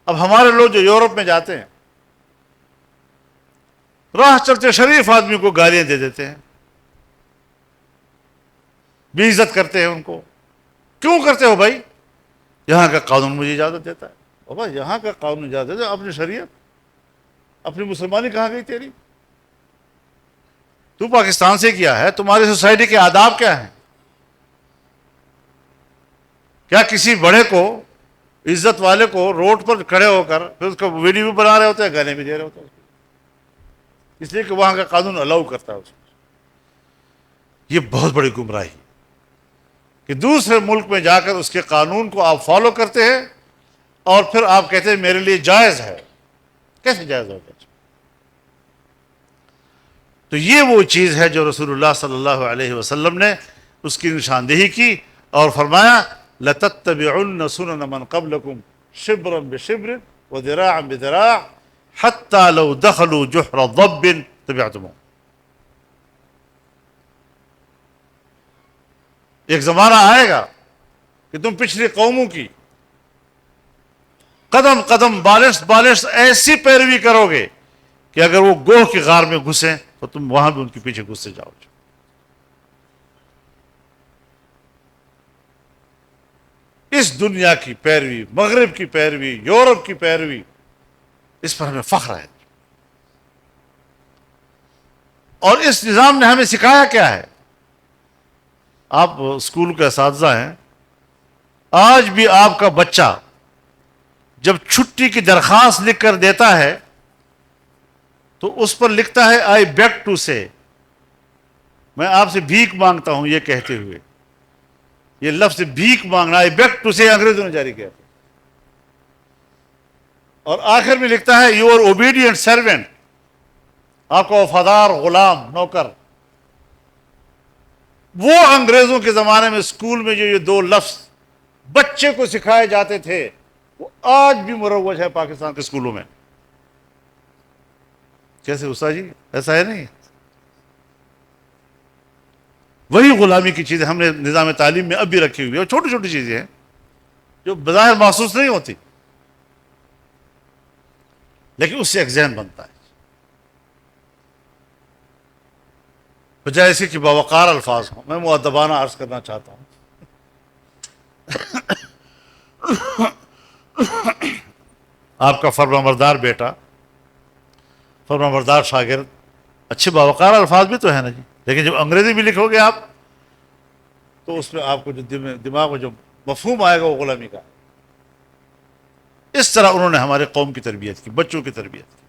اب ہمارے لوگ جو یورپ میں جاتے ہیں، راہ چلتے شریف آدمی کو گالیاں دے دیتے ہیں، بے عزت کرتے ہیں ان کو. کیوں کرتے ہو بھائی؟ یہاں کا قانون مجھے اجازت دیتا ہے. بابا یہاں کا قانون اجازت دیتا ہے، اپنی شریعت، اپنی مسلمانی کہاں گئی تیری؟ تو پاکستان سے کیا ہے؟ تمہاری سوسائٹی کے آداب کیا ہیں؟ کیا کسی بڑے کو، عزت والے کو روڈ پر کھڑے ہو کر پھر اس کا ویڈیو بھی بنا رہے ہوتے ہیں، گانے بھی دے رہے ہوتے ہیں، اس لیے کہ وہاں کا قانون الاؤ کرتا ہے اس کو. یہ بہت بڑی گمراہی کہ دوسرے ملک میں جا کر اس کے قانون کو آپ فالو کرتے ہیں اور پھر آپ کہتے ہیں میرے لیے جائز ہے. کیسے جائز ہوگا؟ تو یہ وہ چیز ہے جو رسول اللہ صلی اللہ علیہ وسلم نے اس کی نشاندہی کی اور فرمایا لَتَتَّبِعُنَّ سُنَنَ مَنْ قَبْلَكُمْ شِبْرًا بِشِبْرٍ وَذِرَاعًا بِذِرَاعٍ حَتَّى لَوْ دَخَلُوا جُحْرَ ضَبٍّ تَبِعْتُمُوهُ. ایک زمانہ آئے گا کہ تم پچھلی قوموں کی قدم قدم بالش بالش ایسی پیروی کرو گے کہ اگر وہ گوہ کی غار میں گھسیں تو تم وہاں بھی ان کے پیچھے گھستے جاؤ گے. اس دنیا کی پیروی، مغرب کی پیروی، یورپ کی پیروی، اس پر ہمیں فخر ہے. اور اس نظام نے ہمیں سکھایا کیا ہے؟ آپ اسکول کے اساتذہ ہیں، آج بھی آپ کا بچہ جب چھٹی کی درخواست لکھ کر دیتا ہے تو اس پر لکھتا ہے آئی بیگ ٹو سے، میں آپ سے بھیک مانگتا ہوں، یہ کہتے ہوئے. یہ لفظ بھیک مانگنا، آئی بیگ ٹو سے، انگریزوں نے جاری کیا. اور آخر میں لکھتا ہے یور اوبیڈینٹ سرونٹ، آپ کا وفادار غلام، نوکر. وہ انگریزوں کے زمانے میں اسکول میں جو یہ دو لفظ بچے کو سکھائے جاتے تھے وہ آج بھی مروج ہے پاکستان کے اسکولوں میں. کیسے استاد جی؟ ایسا ہے نہیں؟ وہی غلامی کی چیزیں ہم نے نظام تعلیم میں اب بھی رکھی ہوئی ہے، اور چھوٹی چھوٹی چیزیں ہیں جو بظاہر محسوس نہیں ہوتی لیکن اس سے ایک ذہن بنتا ہے. بجائے اس کہ باوقار الفاظ ہوں، میں مؤدبانہ عرض کرنا چاہتا ہوں. آپ کا فرمانبردار بیٹا، فرمانبردار شاگرد، اچھے باوقار الفاظ بھی تو ہے نا جی، لیکن جب انگریزی بھی لکھو گے آپ تو اس میں آپ کو جو دماغ میں جو مفہوم آئے گا وہ غلامی کا. اس طرح انہوں نے ہمارے قوم کی تربیت کی، بچوں کی تربیت کی.